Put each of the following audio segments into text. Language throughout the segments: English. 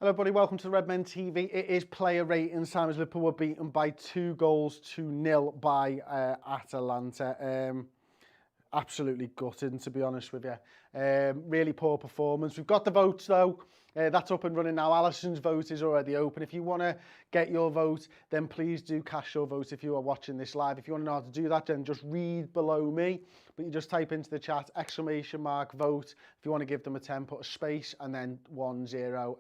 Hello everybody, welcome to the Red Men TV. It is player ratings time as Liverpool were beaten by 2-0 by Atalanta. Absolutely gutted, to be honest with you. Really poor performance. We've got the votes though. That's up and running now. Alison's vote is already open. If you want to get your vote, then please do cast your vote if you are watching this live. If you want to know how to do that, then just read below me. But you just type into the chat, !vote. If you want to give them a 10, put a space and then 10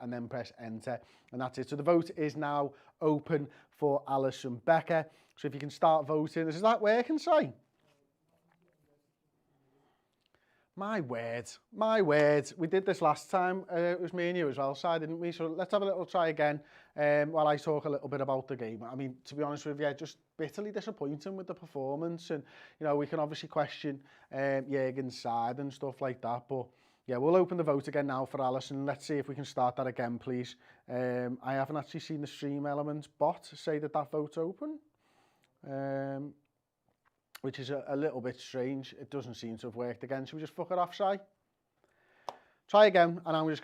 and then press enter. And that's it. So the vote is now open for Alisson Becker. So if you can start voting. Is that working, Si? My word. We did this last time. It was me and you as well, Si, didn't we? So let's have a little try again while I talk a little bit about the game. I mean, to be honest with you, just bitterly disappointing with the performance. And, you know, we can obviously question Jürgen's side and stuff like that. But, yeah, we'll open the vote again now for Alisson. Let's see if we can start that again, please. I haven't actually seen the Stream Elements bot say that vote's open. Which is a little bit strange. It doesn't seem to have worked again. Should we just fuck it off, Si? Try again, and I'm just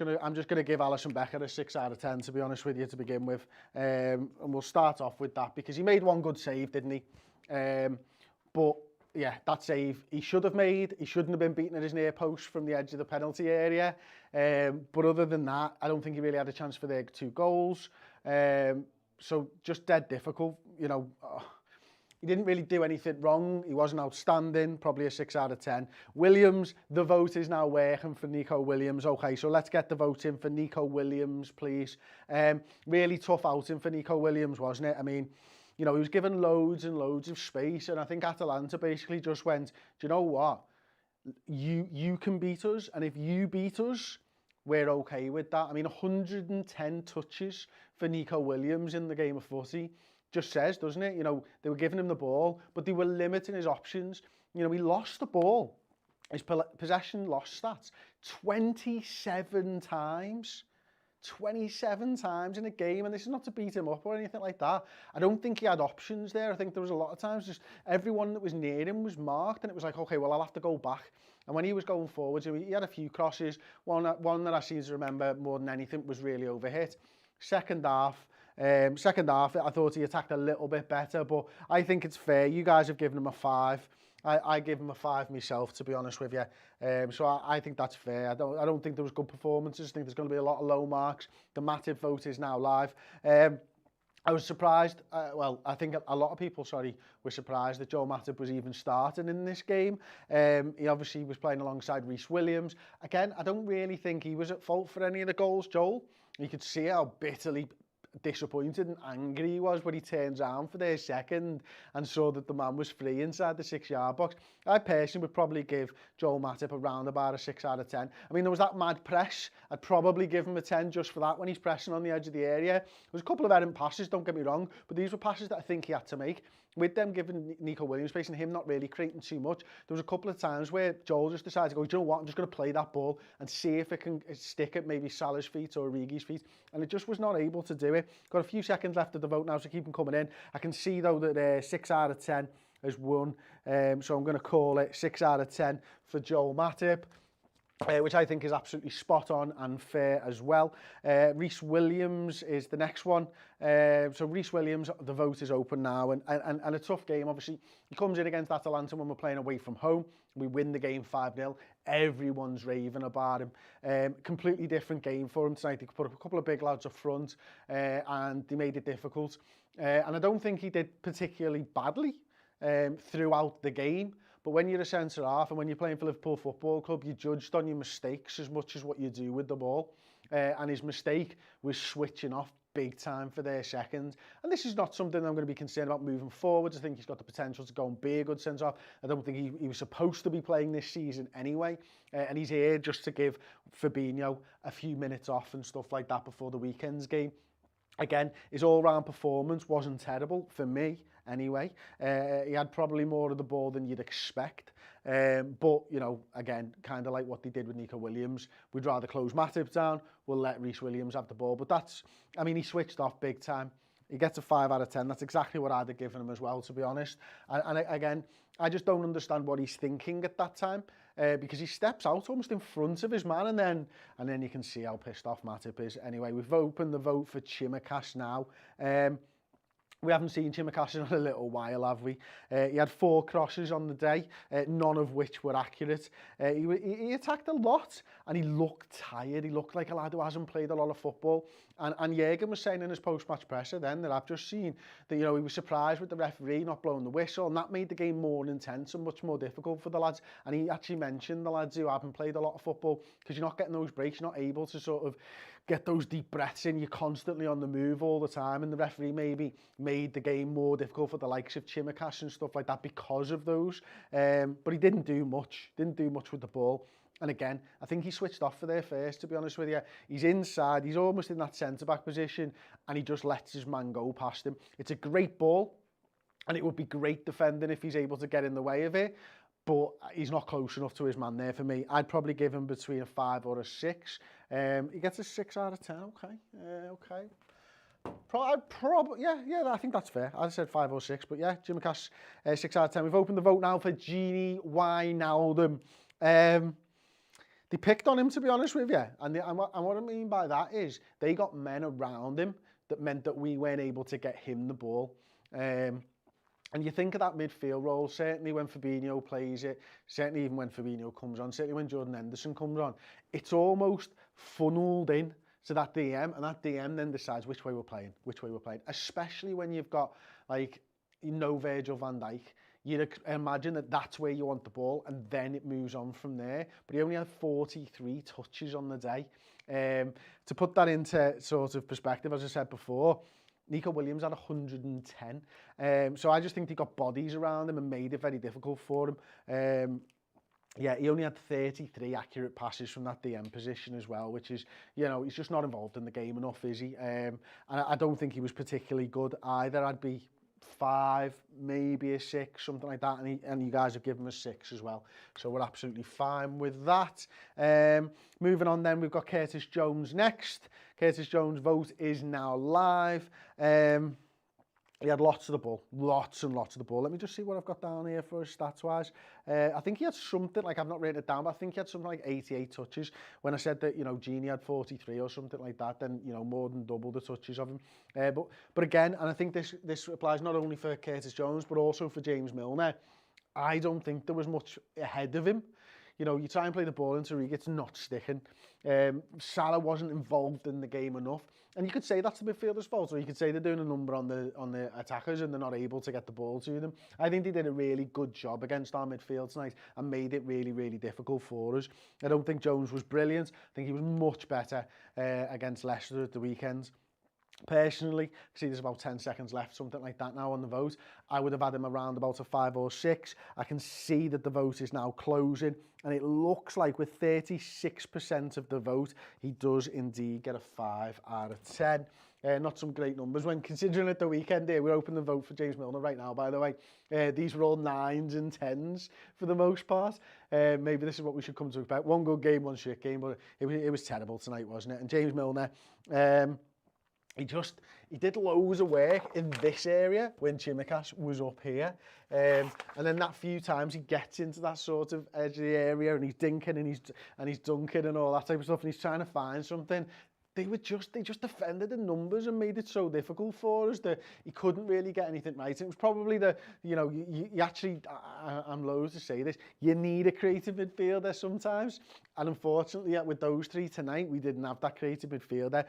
gonna give Alisson Becker a 6 out of 10, to be honest with you, to begin with. And we'll start off with that because he made one good save, didn't he? But yeah, that save he should have made. He shouldn't have been beaten at his near post from the edge of the penalty area. But other than that, I don't think he really had a chance for their 2 goals. So just dead difficult, you know. He didn't really do anything wrong. He wasn't outstanding, probably a 6 out of 10. Williams, the vote is now working for Nico Williams. Okay, so let's get the vote in for Nico Williams, please. Really tough outing for Nico Williams, wasn't it? I mean, you know, he was given loads and loads of space, and I think Atalanta basically just went, do you know what? You can beat us, and if you beat us, we're okay with that. I mean, 110 touches for Nico Williams in the game of footy. Just says, doesn't it? You know, they were giving him the ball, but they were limiting his options. You know, he lost the ball. His possession lost stats 27 times. 27 times in a game, and this is not to beat him up or anything like that. I don't think he had options there. I think there was a lot of times just everyone that was near him was marked, and it was like, okay, well, I'll have to go back. And when he was going forwards, he had a few crosses. One that I seem to remember more than anything was really overhit. Second half, I thought he attacked a little bit better, but I think it's fair. You guys have given him a 5. I give him a 5 myself, to be honest with you. So I think that's fair. I don't think there was good performances. I think there's going to be a lot of low marks. The Matip vote is now live. I was surprised. Well, I think a lot of people, were surprised that Joel Matip was even starting in this game. He obviously was playing alongside Reese Williams. Again, I don't really think he was at fault for any of the goals, Joel. You could see how bitterly disappointed and angry he was when he turns around for their second and saw that the man was free inside the 6-yard box. I personally would probably give Joel Matip around about a 6 out of 10. I mean, there was that mad press. I'd probably give him a 10 just for that when he's pressing on the edge of the area. There was a couple of errant passes, don't get me wrong, but these were passes that I think he had to make. With them giving Nico Williams space and him not really creating too much, there was a couple of times where Joel just decided to go, do you know what, I'm just going to play that ball and see if it can stick at maybe Salah's feet or Origi's feet, and it just was not able to do it. Got a few seconds left of the vote now, so keep them coming in. I can see, though, that 6 out of 10 has won, so I'm going to call it 6 out of 10 for Joel Matip. Which I think is absolutely spot on and fair as well. Reese Williams is the next one. So Reese Williams, the vote is open now, and a tough game, obviously. He comes in against Atalanta when we're playing away from home. We win the game 5-0. Everyone's raving about him. Completely different game for him tonight. He put up a couple of big lads up front, and they made it difficult. And I don't think he did particularly badly throughout the game. But when you're a centre-half and when you're playing for Liverpool Football Club, you're judged on your mistakes as much as what you do with the ball. And his mistake was switching off big time for their second. And this is not something I'm going to be concerned about moving forwards. I think he's got the potential to go and be a good centre-half. I don't think he was supposed to be playing this season anyway. And he's here just to give Fabinho a few minutes off and stuff like that before the weekend's game. Again, his all-round performance wasn't terrible for me anyway. He had probably more of the ball than you'd expect. But, you know, again, kind of like what they did with Nico Williams. We'd rather close Matip down. We'll let Reese Williams have the ball. But that's, I mean, he switched off big time. He gets a 5 out of 10. That's exactly what I'd have given him as well, to be honest. And again, I just don't understand what he's thinking at that time. because he steps out almost in front of his man, and then you can see how pissed off Matip is. Anyway, we've opened the vote for Chimikas now. We haven't seen Chimikas in a little while, have we? He had 4 crosses on the day, none of which were accurate. He attacked a lot, and he looked tired. He looked like a lad who hasn't played a lot of football. And Jürgen was saying in his post-match presser then that I've just seen that, he was surprised with the referee not blowing the whistle, and that made the game more intense and much more difficult for the lads. And he actually mentioned the lads who haven't played a lot of football, because you're not getting those breaks, you're not able to sort of get those deep breaths in, you're constantly on the move all the time, and the referee maybe made the game more difficult for the likes of Chimikas and stuff like that because of those. But he didn't do much with the ball. And again, I think he switched off for there first, to be honest with you. He's inside, he's almost in that centre-back position, and he just lets his man go past him. It's a great ball, and it would be great defending if he's able to get in the way of it, but he's not close enough to his man there for me. I'd probably give him between a 5 or a 6. He gets a 6 out of 10, okay. Yeah, I think that's fair. I said 5 or 6, but yeah, Chimikas, 6 out of 10. We've opened the vote now for Gini Wijnaldum. They picked on him, to be honest with you, and what I mean by that is they got men around him that meant that we weren't able to get him the ball. And you think of that midfield role, certainly when Fabinho plays it, certainly even when Fabinho comes on, certainly when Jordan Henderson comes on, it's almost funneled in to that DM, and that DM then decides which way we're playing, especially when you've got, Virgil van Dijk. You'd imagine that that's where you want the ball, and then it moves on from there. But he only had 43 touches on the day. To put that into sort of perspective, as I said before, Nico Williams had 110. So I just think they got bodies around him and made it very difficult for him. Yeah, he only had 33 accurate passes from that DM position as well, which is, he's just not involved in the game enough, is he? And I don't think he was particularly good either. I'd be 5, maybe a 6, something like that, and you guys have given him a 6 as well, so we're absolutely fine with that. Moving on then, we've got Curtis Jones next. Curtis Jones' vote is now live. He had lots of the ball, lots and lots of the ball. Let me just see what I've got down here for his stats-wise. I think he had something, I've not written it down, but I think he had something like 88 touches. When I said that, Gini had 43 or something like that, then, more than double the touches of him. But again, and I think this applies not only for Curtis Jones, but also for James Milner. I don't think there was much ahead of him. You try and play the ball into Origi, it's not sticking. Salah wasn't involved in the game enough. And you could say that's the midfielder's fault, or you could say they're doing a number on the attackers and they're not able to get the ball to them. I think they did a really good job against our midfield tonight and made it really, really difficult for us. I don't think Jones was brilliant. I think he was much better against Leicester at the weekend. Personally, I see there's about 10 seconds left, something like that now on the vote. I would have had him around about a 5 or 6. I can see that the vote is now closing, and it looks like with 36% of the vote, he does indeed get a 5 out of 10. Not some great numbers when considering at the weekend here. We're opening the vote for James Milner right now, by the way. These were all 9s and 10s for the most part. Maybe this is what we should come to expect. One good game, one shit game, but it was terrible tonight, wasn't it? And James Milner, he did loads of work in this area when Chimikas was up here. And then that few times he gets into that sort of edge of the area and he's dinking and he's dunking and all that type of stuff, and he's trying to find something. They just defended the numbers and made it so difficult for us that he couldn't really get anything right. It was probably you actually, I'm loath to say this, you need a creative midfielder sometimes. And unfortunately, with those 3 tonight, we didn't have that creative midfielder.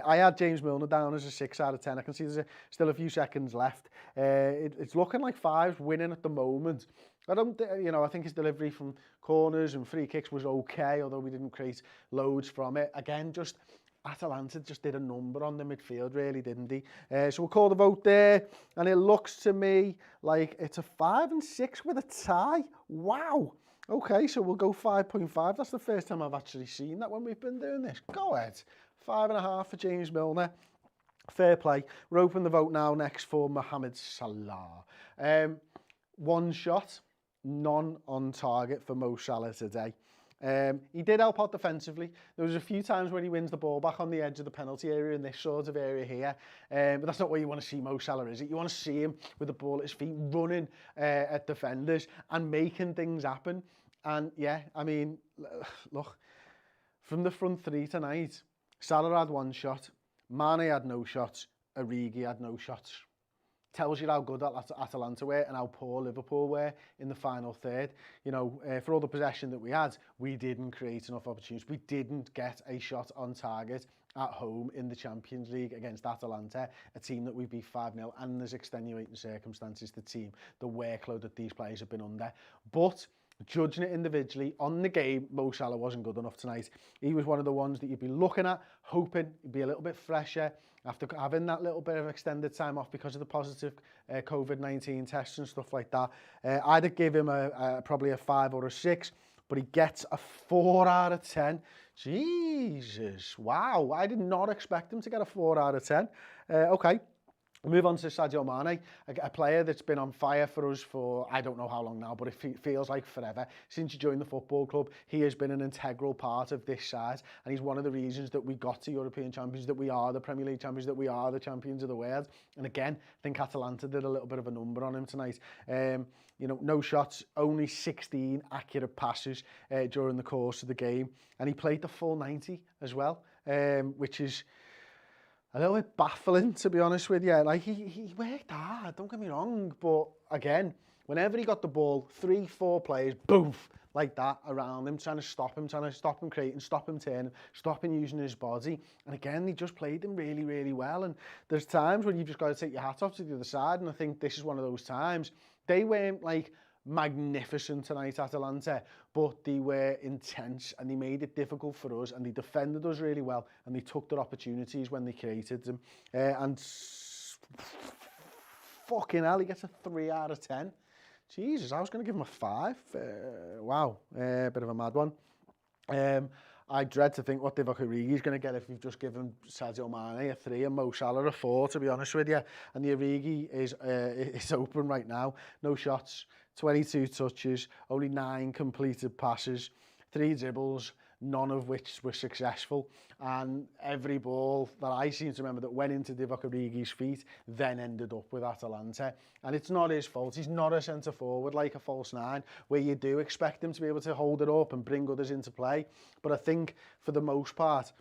I had James Milner down as a 6 out of 10. I can see there's still a few seconds left. It's looking like 5's winning at the moment. I think his delivery from corners and free kicks was okay, although we didn't create loads from it. Again, Atalanta just did a number on the midfield, really, didn't he? So we'll call the vote there, and it looks to me like it's a 5 and 6 with a tie. Wow. Okay, so we'll go 5.5. That's the first time I've actually seen that when we've been doing this. Go ahead. 5.5 for James Milner. Fair play. We're opening the vote now next for Mohamed Salah. 1 shot, none on target for Mo Salah today. He did help out defensively. There was a few times when he wins the ball back on the edge of the penalty area in this sort of area here. But that's not where you want to see Mo Salah, is it? You want to see him with the ball at his feet, running at defenders and making things happen. And yeah, I mean, look, from the front three tonight, Salah had one shot, Mane had no shots, Origi had no shots. Tells you how good Atalanta were and how poor Liverpool were in the final third. You know, for all the possession that we had, we didn't create enough opportunities. We didn't get a shot on target at home in the Champions League against Atalanta, a team that we beat 5-0, and there's extenuating circumstances to the team, the workload that these players have been under. But judging it individually, on the game, Mo Salah wasn't good enough tonight. He was one of the ones that you'd be looking at, hoping he'd be a little bit fresher after having that little bit of extended time off because of the positive COVID-19 tests and stuff like that. I'd give him probably a 5 or a 6, but he gets a 4 out of 10. Jesus, wow, I did not expect him to get a 4 out of 10. Okay. We'll move on to Sadio Mane, a player that's been on fire for us for, I don't know how long now, but it feels like forever. Since he joined the football club, he has been an integral part of this side, and he's one of the reasons that we got to European champions, that we are the Premier League champions, that we are the champions of the world. And again, I think Atalanta did a little bit of a number on him tonight. You know, no shots, only 16 accurate passes during the course of the game, and he played the full 90 as well, which is a little bit baffling, to be honest with you. Like, he worked hard, don't get me wrong, but again, whenever he got the ball, 3-4 players, boom, like that around him, trying to stop him creating, stop him turning, stop him using his body. And again, they just played him really, really well. And there's times when you've just got to take your hat off to the other side, and I think this is one of those times. They weren't like magnificent tonight, Atalanta, but they were intense and they made it difficult for us, and they defended us really well, and they took their opportunities when they created them. And fucking hell, he gets a 3 out of 10. Jesus, I was going to give him a 5. Wow, bit of a mad one. I dread to think what Divock Origi is going to get if we've just given Sadio Mane a 3 and Mo Salah a 4, to be honest with you. And the Origi is open right now. No shots, 22 touches, only 9 completed passes, 3 dribbles, none of which were successful. And every ball that I seem to remember that went into Divock Origi's feet then ended up with Atalanta. And it's not his fault. He's not a centre-forward like a false 9, where you do expect him to be able to hold it up and bring others into play. But I think, for the most part,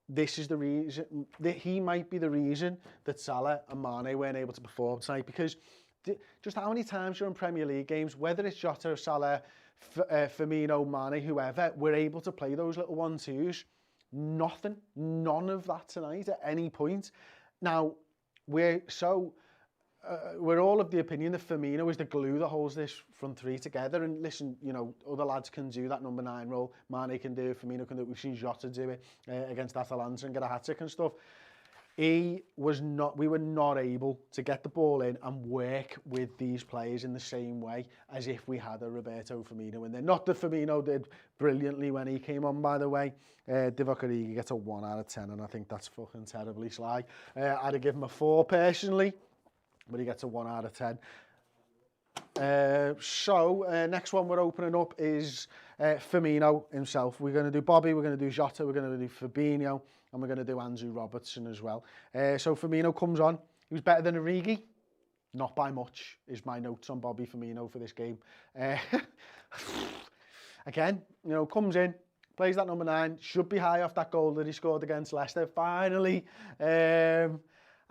this is the reason, that he might be the reason that Salah and Mane weren't able to perform tonight. Because just how many times you're in Premier League games, whether it's Jota, Salah, Firmino, Mane, whoever, we're able to play those little 1-2s. None of that tonight at any point. Now, we're all of the opinion that Firmino is the glue that holds this front three together. And listen, you know, other lads can do that number 9 role. Mane can do it, Firmino can do it. We've seen Jota do it against Atalanta and get a hat-trick and stuff. We were not able to get the ball in and work with these players in the same way as if we had a Roberto Firmino in there. Not that Firmino did brilliantly when he came on, by the way. Divock Origi gets a 1 out of 10, and I think that's fucking terribly sly. I'd give him a 4 personally, but he gets a 1 out of 10. Next one we're opening up is Firmino himself. We're going to do Bobby, we're going to do Jota, we're going to do Fabinho, and we're going to do Andrew Robertson as well. So Firmino comes on. He was better than Origi. Not by much, is my notes on Bobby Firmino for this game. Again, you know, comes in, plays that number 9, should be high off that goal that he scored against Leicester, finally. And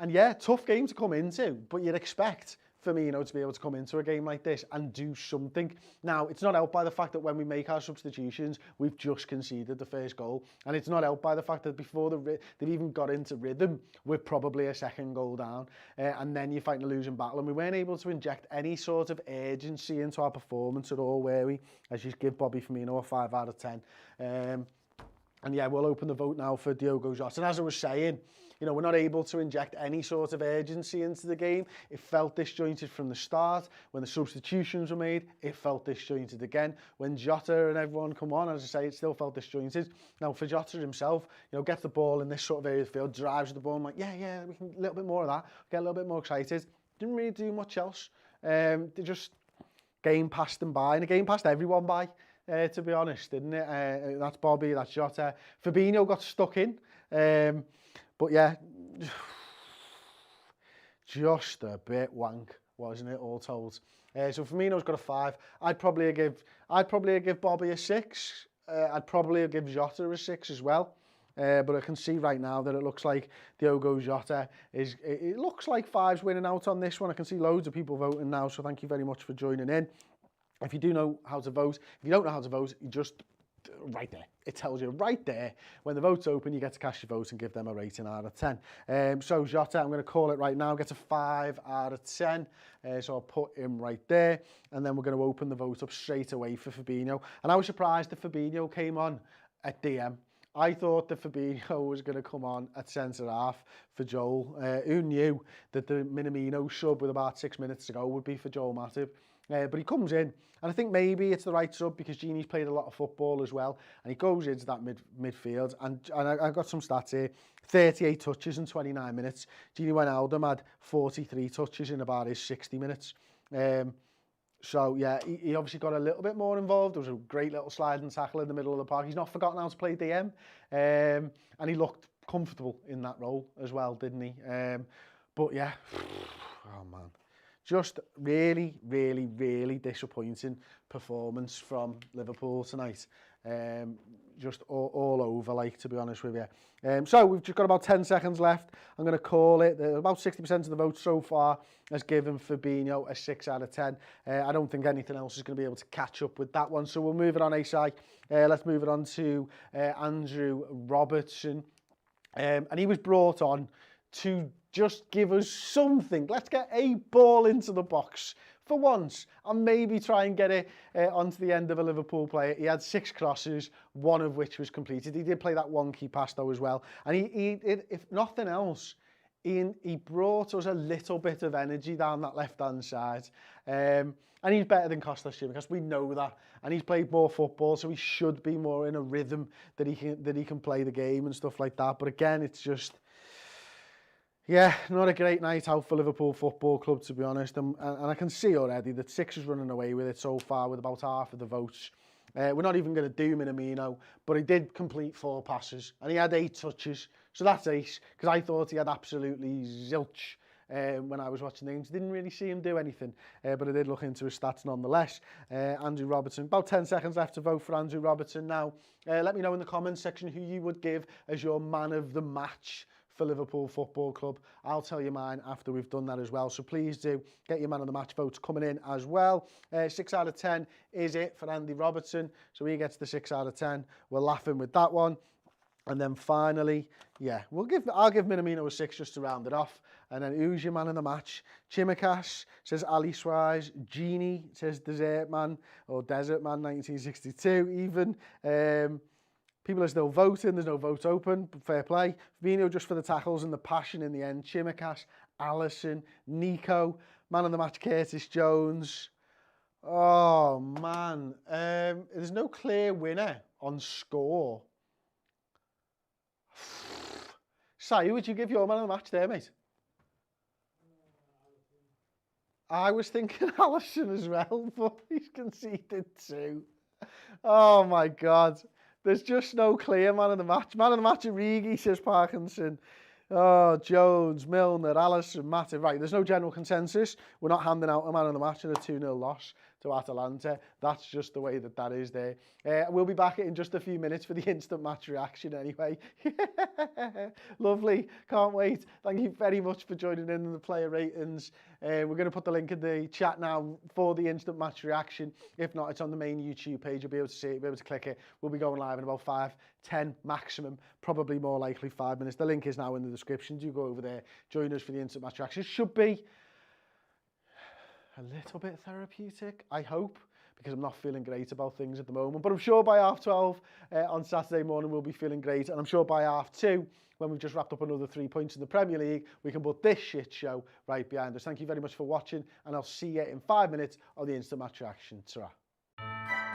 yeah, tough game to come into, but you'd expect Firmino to be able to come into a game like this and do something. Now, it's not helped by the fact that when we make our substitutions, we've just conceded the first goal. And it's not helped by the fact that before they've even got into rhythm, we're probably a second goal down. And then you're fighting a losing battle. And we weren't able to inject any sort of urgency into our performance at all, were we? As you give Bobby Firmino a 5 out of 10. And yeah, we'll open the vote now for Diogo Jota. And as I was saying, you know, we're not able to inject any sort of urgency into the game. It felt disjointed from the start. When the substitutions were made, it felt disjointed again. When Jota and everyone come on, as I say, it still felt disjointed. Now, for Jota himself, you know, gets the ball in this sort of area of the field, drives the ball. I'm like, yeah, we can a little bit more of that. Get a little bit more excited. Didn't really do much else. They just game passed them by, and the game passed everyone by, to be honest, didn't it? That's Bobby, that's Jota. Fabinho got stuck in. But yeah, just a bit wank wasn't it, all told? So Firmino's got a 5. I'd probably give Bobby a 6. I'd probably give Jota a 6 as well. But I can see right now that it looks like Diogo Jota it looks like 5's winning out on this one. I can see loads of people voting now, so thank you very much for joining in. If you do know how to vote, if you don't know how to vote, you just, right there, it tells you right there. When the vote's open, you get to cast your vote and give them a rating out of 10. So Jota, I'm going to call it right now, gets a 5 out of 10. So I'll put him right there. And then we're going to open the vote up straight away for Fabinho. And I was surprised that Fabinho came on at DM. I thought that Fabinho was going to come on at centre-half for Joel. Who knew that the Minamino sub with about 6 minutes to go would be for Joel Matip? But he comes in, and I think maybe it's the right sub because Gini's played a lot of football as well, and he goes into that midfield, and I got some stats here, 38 touches in 29 minutes. Gini Wijnaldum had 43 touches in about his 60 minutes. So, yeah, he obviously got a little bit more involved. There was a great little sliding tackle in the middle of the park. He's not forgotten how to play DM, and he looked comfortable in that role as well, didn't he? But, yeah, oh, man. Just really, really, really disappointing performance from Liverpool tonight. Just all over, like, to be honest with you. So we've just got about 10 seconds left. I'm going to call it. About 60% of the vote so far has given Fabinho a 6 out of 10. I don't think anything else is going to be able to catch up with that one. So we'll move it on, ASI. Let's move it on to Andrew Robertson. And he was brought on to just give us something. Let's get a ball into the box for once and maybe try and get it onto the end of a Liverpool player. He had 6 crosses, 1 of which was completed. He did play that one key pass though as well. And he if nothing else, he brought us a little bit of energy down that left-hand side. And he's better than Kostas Tsimikas, we know that. And he's played more football, so he should be more in a rhythm that he can play the game and stuff like that. But again, it's just, yeah, not a great night out for Liverpool Football Club, to be honest. And I can see already that 6 is running away with it so far with about half of the votes. We're not even going to do Minamino, but he did complete 4 passes and he had 8 touches. So that's ace, because I thought he had absolutely zilch when I was watching the games. Didn't really see him do anything, but I did look into his stats nonetheless. Andrew Robertson, about 10 seconds left to vote for Andrew Robertson now. Let me know in the comments section who you would give as your man of the match for Liverpool Football Club. I'll tell you mine after we've done that as well. So please do get your man of the match votes coming in as well. 6 out of 10 is it for Andy Robertson. So he gets the 6 out of 10. We're laughing with that one. And then finally, yeah, I'll give Minamino a 6 just to round it off. And then who's your man of the match? Tsimikas says Ali Suarez. Gini says Desert Man or Desert Man 1962 even. People are still voting. There's no vote open. Fair play. Fabinho just for the tackles and the passion in the end. Tsimikas, Alisson, Nico. Man of the match, Curtis Jones. Oh, man. There's no clear winner on score. Si, who would you give your man of the match there, mate? I was thinking Alisson as well, but he's conceded 2. Oh, my God. There's just no clear man of the match. Man of the match, Origi, says Parkinson. Oh, Jones, Milner, Alisson, Matip. Right, there's no general consensus. We're not handing out a man of the match in a 2-0 loss to Atalanta. That's just the way that is there. We'll be back in just a few minutes for the instant match reaction anyway. Lovely. Can't wait. Thank you very much for joining in the player ratings. We're going to put the link in the chat now for the instant match reaction. If not, it's on the main YouTube page. You'll be able to see it. You'll be able to click it. We'll be going live in about 5-10 maximum. Probably more likely 5 minutes. The link is now in the description. Do go over there. Join us for the instant match reaction. It should be a little bit therapeutic, I hope, because I'm not feeling great about things at the moment. But I'm sure by 12:30 on Saturday morning we'll be feeling great. And I'm sure by 2:30, when we've just wrapped up another 3 points in the Premier League, we can put this shit show right behind us. Thank you very much for watching, and I'll see you in 5 minutes on the instant match reaction. Ta-ra.